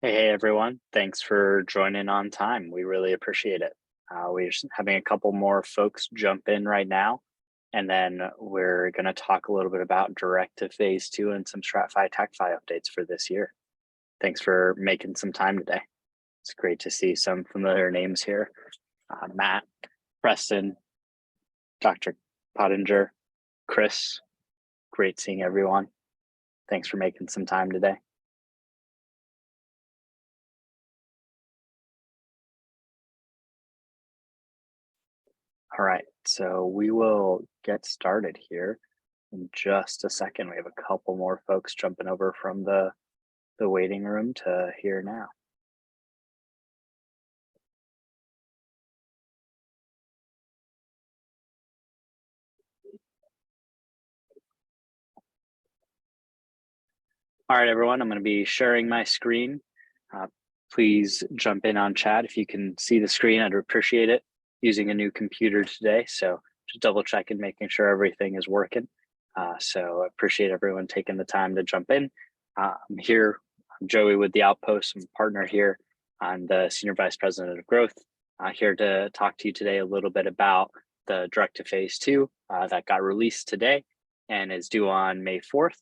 Hey everyone, thanks for joining on time. We really appreciate it. We're just having a couple more folks jump in right now, and then we're going to talk a little bit about direct to phase two and some STRATFI TACFI updates for this year. Thanks for making some time today. It's great to see some familiar names here. Matt, Preston, Dr. Pottinger, Chris, great seeing everyone. Thanks for making some time today. All right, so we will get started here in just a second. We have a couple more folks jumping over from the waiting room to here now. All right, everyone, I'm going to be sharing my screen. Please jump in on chat if you can see the screen. I'd appreciate it. Using a new computer today, so just double checking, making sure everything is working. So I appreciate everyone taking the time to jump in. I'm here. I'm Joey with the Outpost. I'm a partner here. I'm the Senior Vice President of Growth. Here to talk to you today a little bit about the direct to phase two that got released today and is due on May 4th,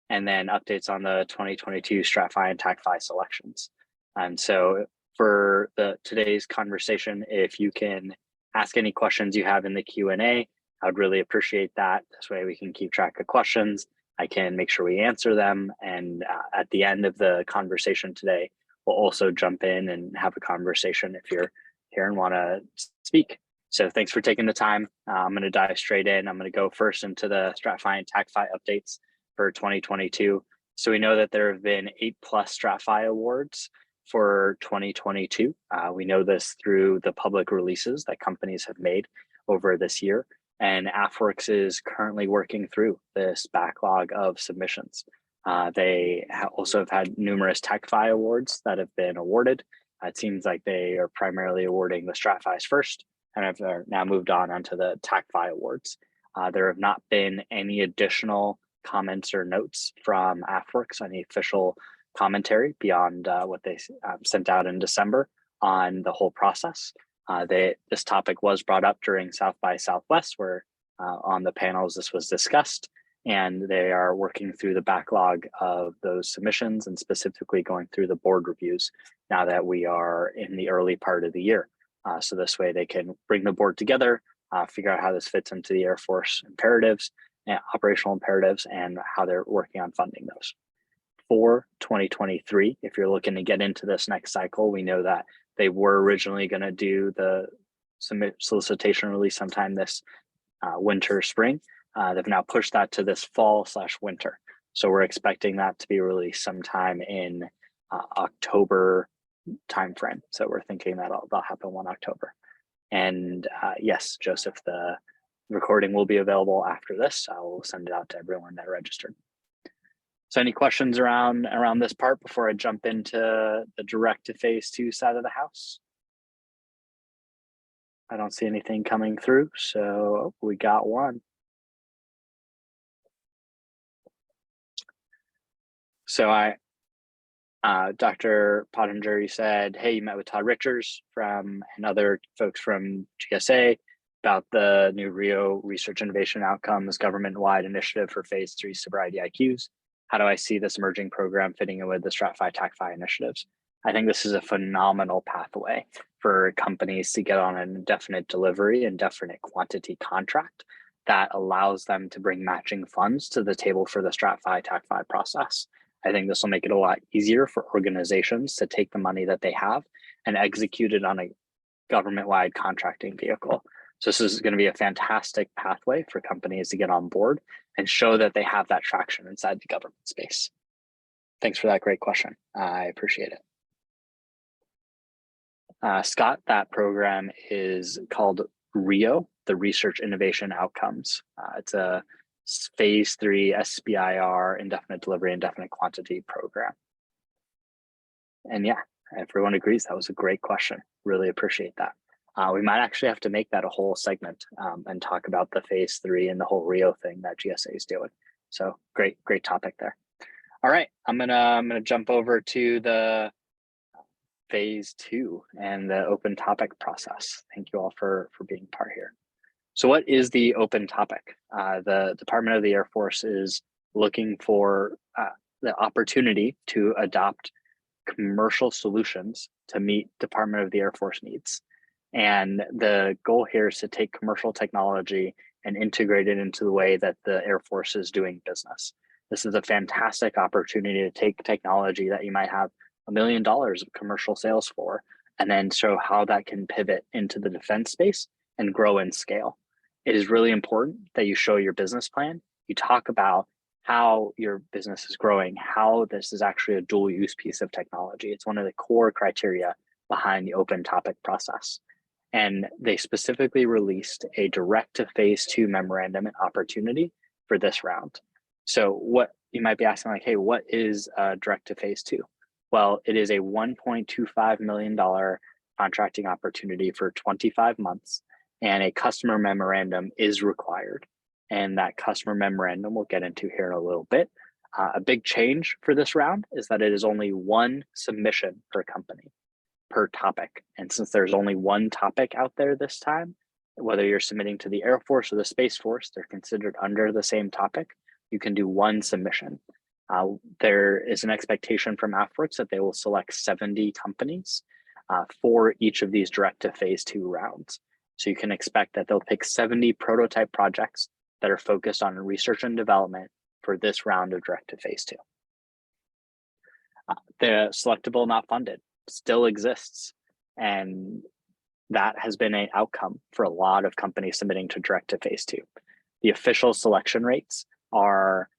and then updates on the 2022 STRATFI and TACFI selections. And so for today's conversation, if you can ask any questions you have in the Q&A, I would really appreciate that. This way we can keep track of questions. I can make sure we answer them. And at the end of the conversation today, we'll also jump in and have a conversation if you're here and want to speak. So thanks for taking the time. I'm going to dive straight in. I'm going to go first into the STRATFI and TACFI updates for 2022. So we know that there have been 8+ STRATFI awards for 2022. We know this through the public releases that companies have made over this year. And AFWERX is currently working through this backlog of submissions. They also have had numerous TACFI awards that have been awarded. It seems like they are primarily awarding the STRATFIs first and have now moved on onto the TACFI awards. There have not been any additional comments or notes from AFWERX, any official commentary beyond what they sent out in December on the whole process. This topic was brought up during South by Southwest, where on the panels this was discussed, and they are working through the backlog of those submissions and specifically going through the board reviews now that we are in the early part of the year. So this way they can bring the board together, figure out how this fits into the Air Force imperatives and operational imperatives and how they're working on funding those. For 2023, if you're looking to get into this next cycle, we know that they were originally going to do the solicitation release sometime this winter, spring. They've now pushed that to this fall/winter. So we're expecting that to be released sometime in October timeframe. So we're thinking that'll happen 1 October. And yes, Joseph, the recording will be available after this. I will send it out to everyone that registered. So any questions around this part before I jump into the direct to phase two side of the house? I don't see anything coming through, so we got one. So Dr. Pottinger, you said, hey, you met with Todd Richards and other folks from GSA about the new Rio Research Innovation Outcomes government-wide initiative for phase 3 sobriety IQs. How do I see this emerging program fitting in with the STRATFI TACFI initiatives? I think this is a phenomenal pathway for companies to get on an indefinite delivery, indefinite quantity contract that allows them to bring matching funds to the table for the STRATFI TACFI process. I think this will make it a lot easier for organizations to take the money that they have and execute it on a government-wide contracting vehicle. So this is going to be a fantastic pathway for companies to get on board and show that they have that traction inside the government space. Thanks for that great question. I appreciate it. Scott, that program is called RIO, the Research Innovation Outcomes. It's a phase 3 SBIR, indefinite delivery, indefinite quantity program. And yeah, everyone agrees that was a great question. Really appreciate that. We might actually have to make that a whole segment and talk about the phase 3 and the whole Rio thing that GSA is doing. So great topic there. All right, I'm gonna jump over to the phase 2 and the open topic process. Thank you all for being part here. So what is the open topic? The Department of the Air Force is looking for the opportunity to adopt commercial solutions to meet Department of the Air Force needs. And the goal here is to take commercial technology and integrate it into the way that the Air Force is doing business. This is a fantastic opportunity to take technology that you might have $1 million of commercial sales for, and then show how that can pivot into the defense space and grow in scale. It is really important that you show your business plan. You talk about how your business is growing, how this is actually a dual use piece of technology. It's one of the core criteria behind the open topic process. And they specifically released a direct to phase 2 memorandum and opportunity for this round. So what you might be asking, like, hey, what is direct to phase 2? Well, it is a $1.25 million contracting opportunity for 25 months, and a customer memorandum is required. And that customer memorandum we'll get into here in a little bit. A big change for this round is that it is only one submission per company, per topic. And since there's only one topic out there this time, whether you're submitting to the Air Force or the Space Force, they're considered under the same topic. You can do one submission. There is an expectation from AFWERX that they will select 70 companies for each of these direct to phase 2 rounds. So you can expect that they'll pick 70 prototype projects that are focused on research and development for this round of direct to phase 2. The selectable not funded still exists, and that has been an outcome for a lot of companies submitting to direct to phase 2. The official selection rates are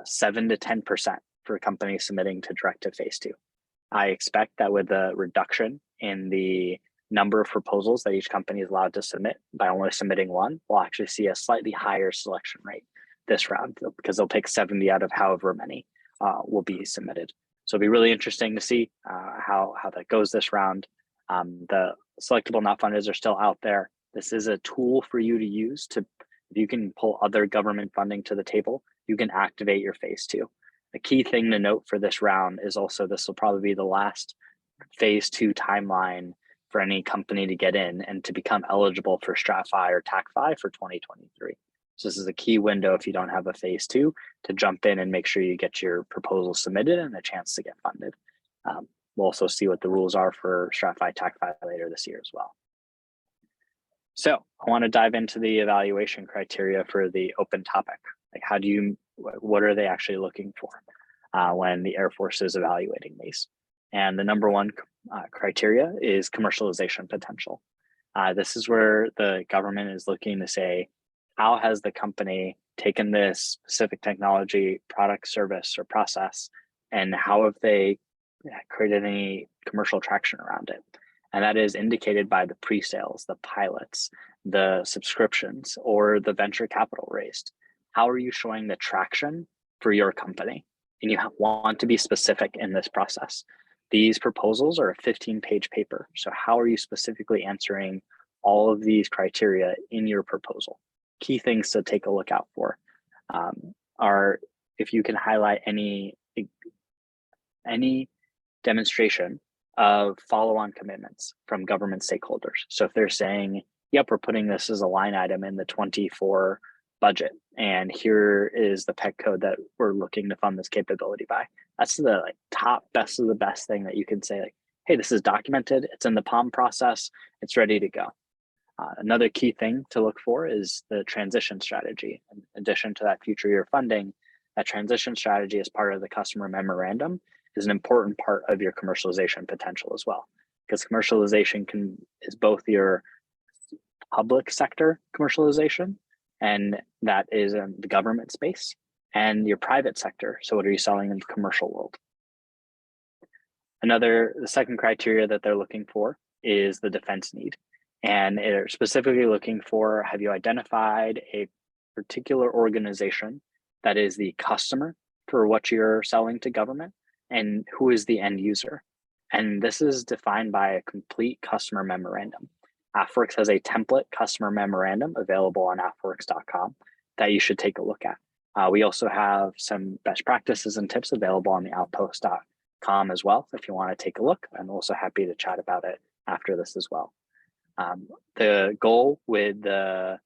7 to 10% for companies submitting to direct to phase 2. I expect that with the reduction in the number of proposals that each company is allowed to submit by only submitting one, we'll actually see a slightly higher selection rate this round, because they'll pick 70 out of however many will be submitted. So it'll be really interesting to see how that goes this round. The selectable not funded are still out there. This is a tool for you to use to, if you can pull other government funding to the table, you can activate your phase 2. The key thing to note for this round is also this will probably be the last phase 2 timeline for any company to get in and to become eligible for STRATFI or TACFI for 2023. So this is a key window if you don't have a phase 2 to jump in and make sure you get your proposal submitted and a chance to get funded. We'll also see what the rules are for STRATFI, TACFI later this year as well. So I want to dive into the evaluation criteria for the open topic. Like, what are they actually looking for when the Air Force is evaluating these? And the number one criteria is commercialization potential. This is where the government is looking to say, how has the company taken this specific technology, product, service, or process, and how have they created any commercial traction around it? And that is indicated by the pre-sales, the pilots, the subscriptions, or the venture capital raised. How are you showing the traction for your company? And you want to be specific in this process. These proposals are a 15-page paper. So how are you specifically answering all of these criteria in your proposal? Key things to take a look out for are if you can highlight any demonstration of follow-on commitments from government stakeholders. So if they're saying, yep, we're putting this as a line item in the 24 budget, and here is the PEC code that we're looking to fund this capability by. That's the top best of the best thing that you can say, like, hey, this is documented, it's in the POM process, it's ready to go. Another key thing to look for is the transition strategy. In addition to that future year funding, that transition strategy as part of the customer memorandum is an important part of your commercialization potential as well, because commercialization is both your public sector commercialization, and that is in the government space, and your private sector. So what are you selling in the commercial world? The second criteria that they're looking for is the defense need. And they're specifically looking for, have you identified a particular organization that is the customer for what you're selling to government, and who is the end user? And this is defined by a complete customer memorandum. AFWERX has a template customer memorandum available on afwerx.com that you should take a look at. We also have some best practices and tips available on the com as well if you want to take a look. I'm also happy to chat about it after this as well. The goal with the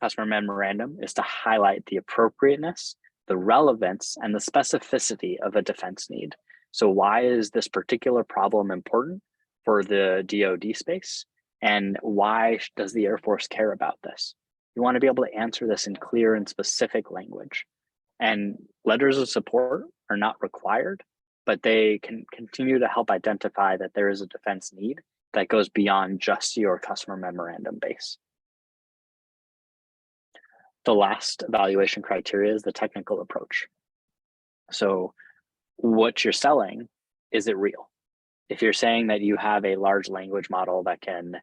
customer memorandum is to highlight the appropriateness, the relevance, and the specificity of a defense need. So why is this particular problem important for the DoD space? And why does the Air Force care about this? You want to be able to answer this in clear and specific language. And letters of support are not required, but they can continue to help identify that there is a defense need that goes beyond just your customer memorandum base. The last evaluation criteria is the technical approach. So what you're selling, is it real? If you're saying that you have a large language model that can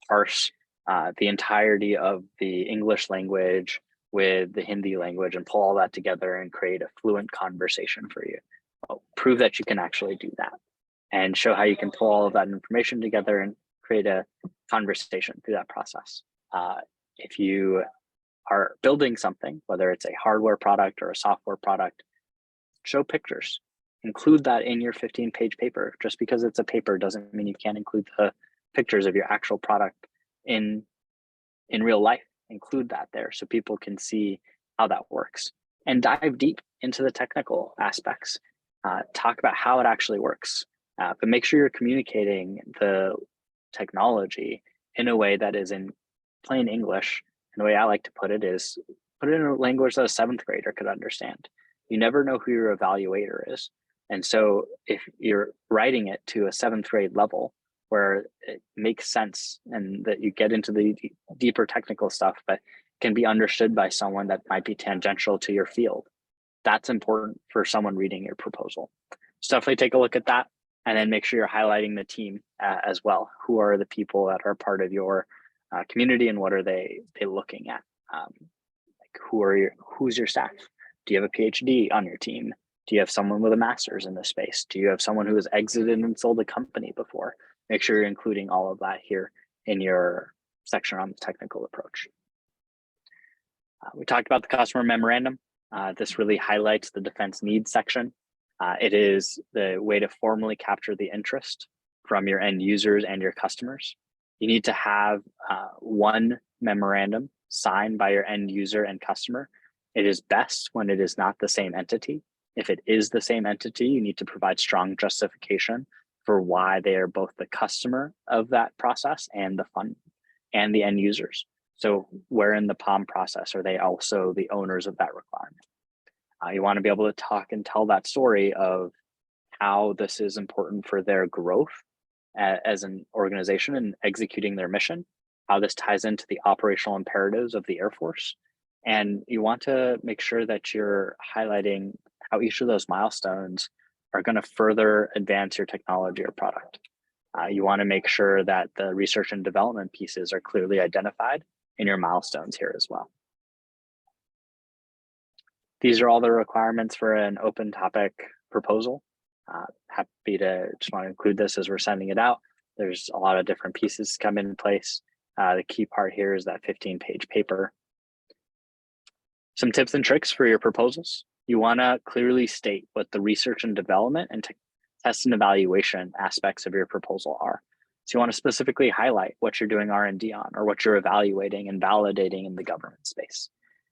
parse the entirety of the English language with the Hindi language and pull all that together and create a fluent conversation for you, well, prove that you can actually do that and show how you can pull all of that information together and create a conversation through that process. If you are building something, whether it's a hardware product or a software product, show pictures. Include that in your 15-page paper. Just because it's a paper doesn't mean you can't include the pictures of your actual product in real life. Include that there so people can see how that works. And dive deep into the technical aspects. Talk about how it actually works. But make sure you're communicating the technology in a way that is in plain English. And the way I like to put it is, put it in a language that a 7th grader could understand. You never know who your evaluator is. And so if you're writing it to a 7th grade level where it makes sense and that you get into the deeper technical stuff, but can be understood by someone that might be tangential to your field, that's important for someone reading your proposal. So definitely take a look at that and then make sure you're highlighting the team as well. Who are the people that are part of your community and what are they looking at? Like who's your staff? Do you have a PhD on your team? Do you have someone with a master's in this space? Do you have someone who has exited and sold a company before? Make sure you're including all of that here in your section on the technical approach. We talked about the customer memorandum. This really highlights the defense needs section. It is the way to formally capture the interest from your end users and your customers. You need to have one memorandum signed by your end user and customer. It is best when it is not the same entity. If it is the same entity, you need to provide strong justification for why they are both the customer of that process and the fund and the end users. So where in the POM process are they also the owners of that requirement? You want to be able to talk and tell that story of how this is important for their growth as an organization and executing their mission, how this ties into the operational imperatives of the Air Force. And you want to make sure that you're highlighting how each of those milestones are going to further advance your technology or product. You want to make sure that the research and development pieces are clearly identified in your milestones here as well. These are all the requirements for an open topic proposal. Happy to just want to include this as we're sending it out. There's a lot of different pieces come in place. The key part here is that 15-page paper. Some tips and tricks for your proposals. You want to clearly state what the research and development and test and evaluation aspects of your proposal are. So you want to specifically highlight what you're doing R&D on or what you're evaluating and validating in the government space.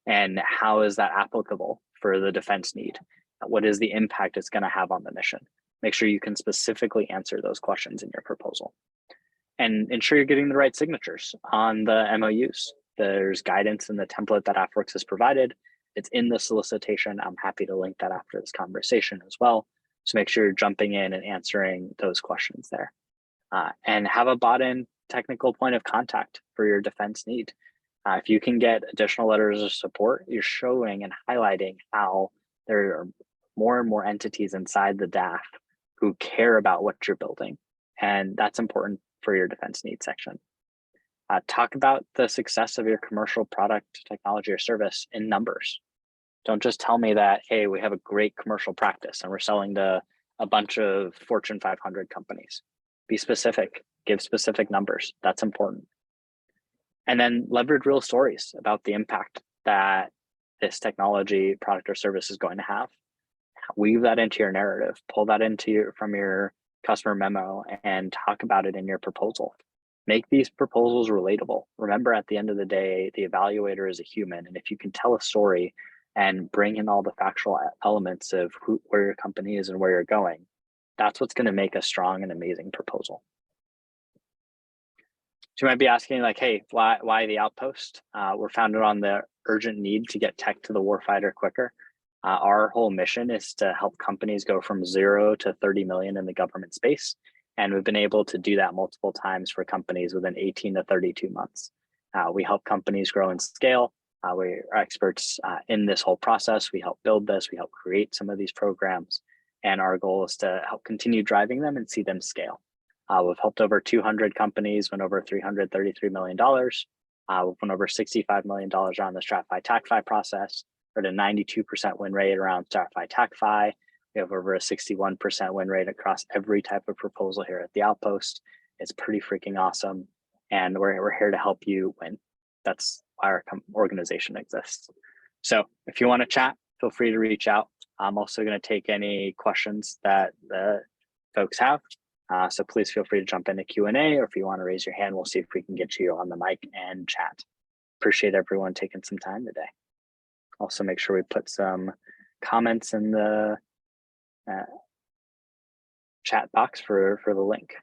And how is that applicable for the defense need? What is the impact it's going to have on the mission? Make sure you can specifically answer those questions in your proposal. And ensure you're getting the right signatures on the MOUs. There's guidance in the template that AFWERX has provided. It's in the solicitation. I'm happy to link that after this conversation as well. So make sure you're jumping in and answering those questions there. And have a bought-in technical point of contact for your defense need. If you can get additional letters of support, you're showing and highlighting how there are more and more entities inside the DAF who care about what you're building. And that's important for your defense needs section. Talk about the success of your commercial product, technology, or service in numbers. Don't just tell me that, hey, we have a great commercial practice and we're selling to a bunch of Fortune 500 companies. Be specific, give specific numbers. That's important. And then leverage real stories about the impact that this technology, product, or service is going to have. weave that into your narrative, pull that from your customer memo and talk about it in your proposal. Make these proposals relatable. Remember, at the end of the day, the evaluator is a human. And if you can tell a story and bring in all the factual elements of where your company is and where you're going, that's what's going to make a strong and amazing proposal. So you might be asking, like, hey, why the Outpost? We're founded on the urgent need to get tech to the warfighter quicker. Our whole mission is to help companies go from 0 to 30 million in the government space. And we've been able to do that multiple times for companies within 18 to 32 months. We help companies grow and scale. We're experts in this whole process. We help build this. We help create some of these programs. And our goal is to help continue driving them and see them scale. We've helped over 200 companies, went over $333 million. We've won over $65 million around the STRATFI TACFI process. We're at a 92% win rate around STRATFI TACFI. We have over a 61% win rate across every type of proposal here at the Outpost. It's pretty freaking awesome. And we're here to help you win. That's why our organization exists. So if you want to chat, feel free to reach out. I'm also going to take any questions that the folks have. So please feel free to jump into Q&A, or if you want to raise your hand, we'll see if we can get you on the mic and chat. Appreciate everyone taking some time today. Also make sure we put some comments in the chat box for the link.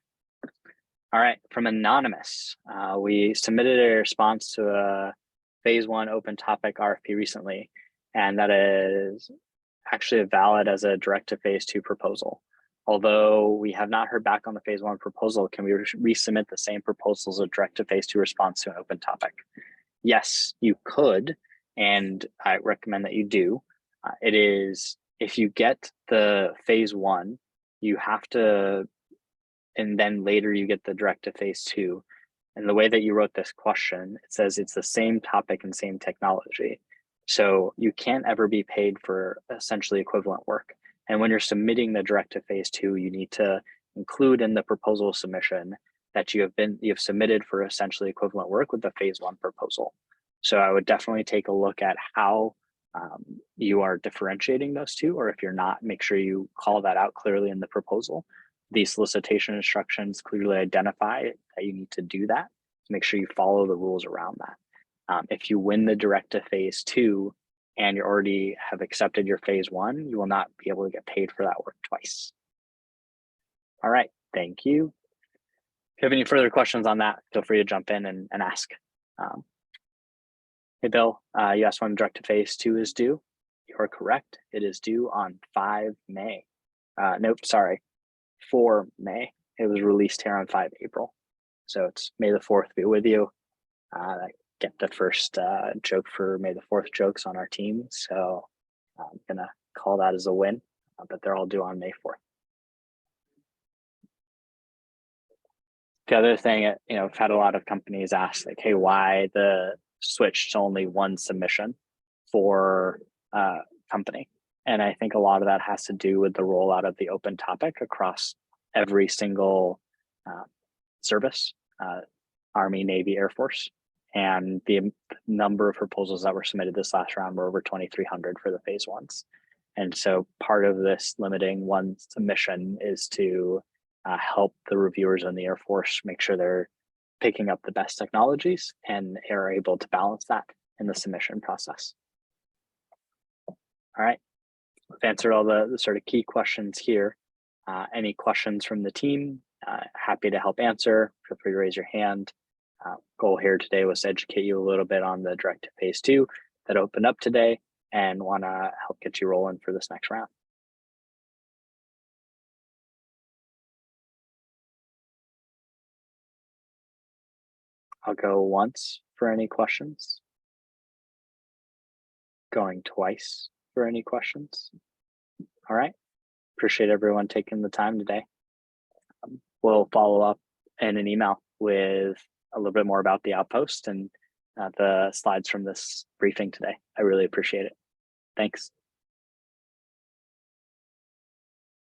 All right, from Anonymous, we submitted a response to a phase 1 open topic RFP recently, and that is actually valid as a direct to phase 2 proposal. Although we have not heard back on the phase 1 proposal, can we resubmit the same proposals as a direct to phase 2 response to an open topic? Yes, you could, and I recommend that you do. It is, if you get the phase 1, you have to, and then later you get the direct to phase 2. And the way that you wrote this question, it says it's the same topic and same technology. So you can't ever be paid for essentially equivalent work. And when you're submitting the direct to phase 2, you need to include in the proposal submission that you've submitted for essentially equivalent work with the phase 1 proposal. So I would definitely take a look at how you are differentiating those two, or if you're not, make sure you call that out clearly in the proposal. The solicitation instructions clearly identify that you need to do that. Make sure you follow the rules around that. If you win the direct to phase 2 and you already have accepted your phase 1, you will not be able to get paid for that work twice. All right, thank you. If you have any further questions on that, feel free to jump in and ask. Hey, Bill, you asked when direct to phase 2 is due. You're correct. It is due on 5 May. Nope, sorry, 4 May. It was released here on 5 April. So it's May the 4th be with you. Get the first joke for May the 4th jokes on our team. So I'm gonna call that as a win, but they're all due on May 4th. The other thing, I've had a lot of companies ask, like, hey, why the switch to only one submission for company? And I think a lot of that has to do with the rollout of the open topic across every single service, Army, Navy, Air Force. And the number of proposals that were submitted this last round were over 2,300 for the phase 1s. And so part of this limiting one submission is to help the reviewers in the Air Force make sure they're picking up the best technologies and are able to balance that in the submission process. All right, I've answered all the sort of key questions here. Any questions from the team? Happy to help answer. Feel free to raise your hand. Goal here today was to educate you a little bit on the direct to phase 2 that opened up today, and want to help get you rolling for this next round. I'll go once for any questions. Going twice for any questions. All right. Appreciate everyone taking the time today. We'll follow up in an email with a little bit more about the Outpost and the slides from this briefing today. I really appreciate it. Thanks.